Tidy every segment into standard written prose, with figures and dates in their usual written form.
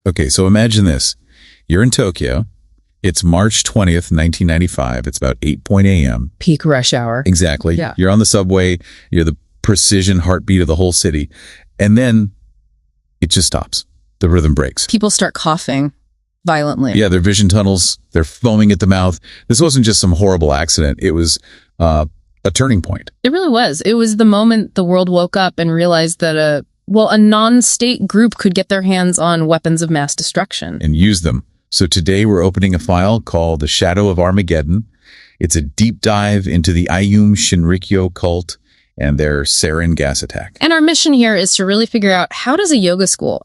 Okay, so imagine this. You're in Tokyo. It's March 20th, 1995. It's about 8 a.m. Peak rush hour. Exactly. Yeah. You're on the subway. You're the precision heartbeat of the whole city. And then it just stops. The rhythm breaks. People start coughing violently. Yeah, their vision tunnels, they're foaming at the mouth. This wasn't just some horrible accident. It was a turning point. It really was. It was the moment the world woke up and realized that a non-state group could get their hands on weapons of mass destruction. And use them. So today we're opening a file called The Shadow of Armageddon. It's a deep dive into the Aum Shinrikyo cult and their sarin gas attack. And our mission here is to really figure out, how does a yoga school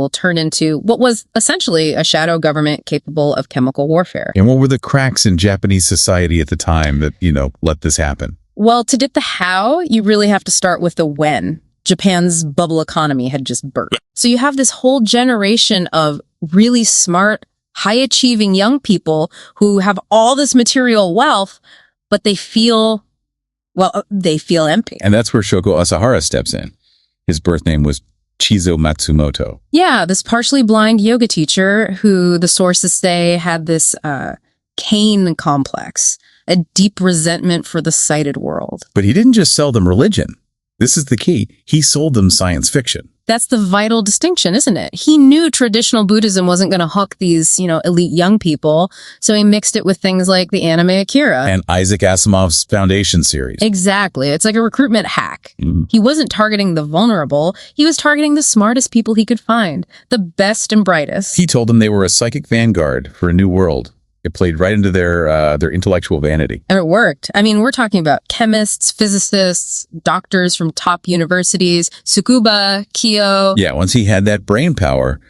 turn into what was essentially a shadow government capable of chemical warfare? And what were the cracks in Japanese society at the time that, let this happen? Well, to get the how, you really have to start with the when. Japan's bubble economy had just burst. So you have this whole generation of really smart, high-achieving young people who have all this material wealth, but they feel empty. And that's where Shoko Asahara steps in. His birth name was Chizo Matsumoto. Yeah, this partially blind yoga teacher who the sources say had this Cain complex, a deep resentment for the sighted world. But he didn't just sell them religion. This is the key. He sold them science fiction. That's the vital distinction, isn't it? He knew traditional Buddhism wasn't going to hook these, elite young people, so he mixed it with things like the anime Akira. And Isaac Asimov's Foundation series. Exactly. It's like a recruitment hack. Mm-hmm. He wasn't targeting the vulnerable. He was targeting the smartest people he could find, the best and brightest. He told them they were a psychic vanguard for a new world. It played right into their intellectual vanity. And it worked. I mean, we're talking about chemists, physicists, doctors from top universities, Tsukuba, Kyo. Yeah, once he had that brain power,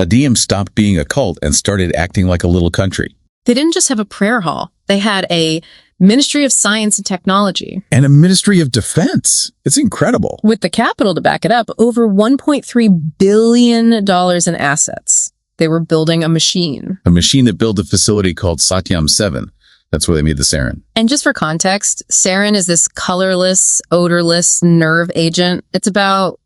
Aum stopped being a cult and started acting like a little country. They didn't just have a prayer hall. They had a Ministry of Science and Technology. And a Ministry of Defense. It's incredible. With the capital to back it up, over $1.3 billion in assets. They were building a machine. A machine that built a facility called Satyam 7. That's where they made the sarin. And just for context, sarin is this colorless, odorless nerve agent. It's about,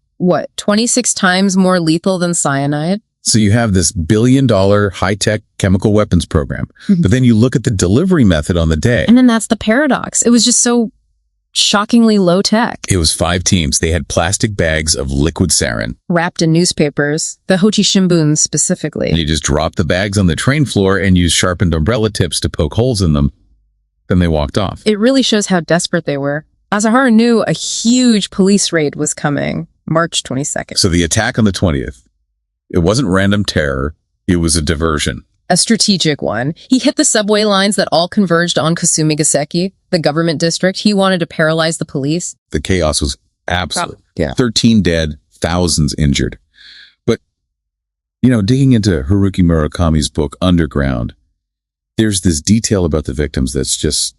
26 times more lethal than cyanide? So you have this billion-dollar high-tech chemical weapons program. But then you look at the delivery method on the day. And then that's the paradox. It was just so shockingly low tech. It was 5 teams. They had plastic bags of liquid sarin. Wrapped in newspapers, the Hochi Shimbun specifically. And you just drop the bags on the train floor and use sharpened umbrella tips to poke holes in them. Then they walked off. It really shows how desperate they were. Asahara knew a huge police raid was coming, March 22nd. So the attack on the 20th, it wasn't random terror. It was a diversion. A strategic one. He hit the subway lines that all converged on Kasumigaseki, the government district. He wanted to paralyze the police. The chaos was absolute. Yeah. 13 dead, thousands injured. But, digging into Haruki Murakami's book, Underground, there's this detail about the victims that's just,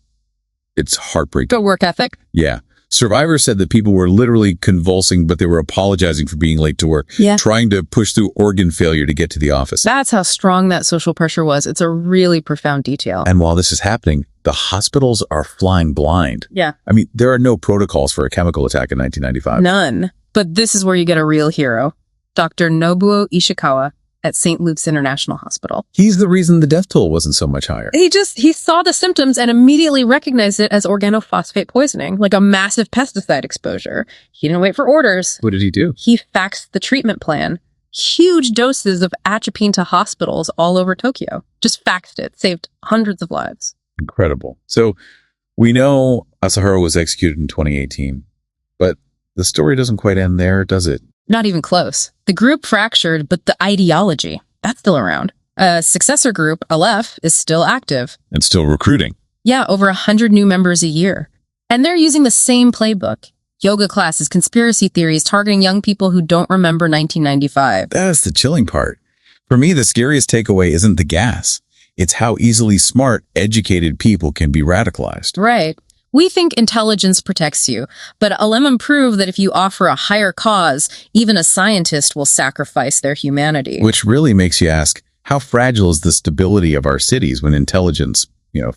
it's heartbreaking. Good work ethic. Yeah. Survivors said that people were literally convulsing, but they were apologizing for being late to work, trying to push through organ failure to get to the office. That's how strong that social pressure was. It's a really profound detail. And while this is happening, the hospitals are flying blind. Yeah. I mean, there are no protocols for a chemical attack in 1995. None. But this is where you get a real hero. Dr. Nobuo Ishikawa at St. Luke's International Hospital. He's the reason the death toll wasn't so much higher. He saw the symptoms and immediately recognized it as organophosphate poisoning, like a massive pesticide exposure. He didn't wait for orders. What did he do? He faxed the treatment plan. Huge doses of atropine to hospitals all over Tokyo. Just faxed it. Saved hundreds of lives. Incredible. So we know Asahara was executed in 2018, but the story doesn't quite end there, does it? Not even close. The group fractured, but the ideology, that's still around. A successor group, Aleph, is still active. And still recruiting. Yeah, over 100 new members a year. And they're using the same playbook. Yoga classes, conspiracy theories, targeting young people who don't remember 1995. That's the chilling part. For me, the scariest takeaway isn't the gas. It's how easily smart, educated people can be radicalized. Right. We think intelligence protects you, but Alemon proved that if you offer a higher cause, even a scientist will sacrifice their humanity. Which really makes you ask, how fragile is the stability of our cities when intelligence,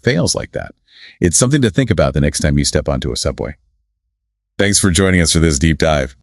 fails like that? It's something to think about the next time you step onto a subway. Thanks for joining us for this deep dive.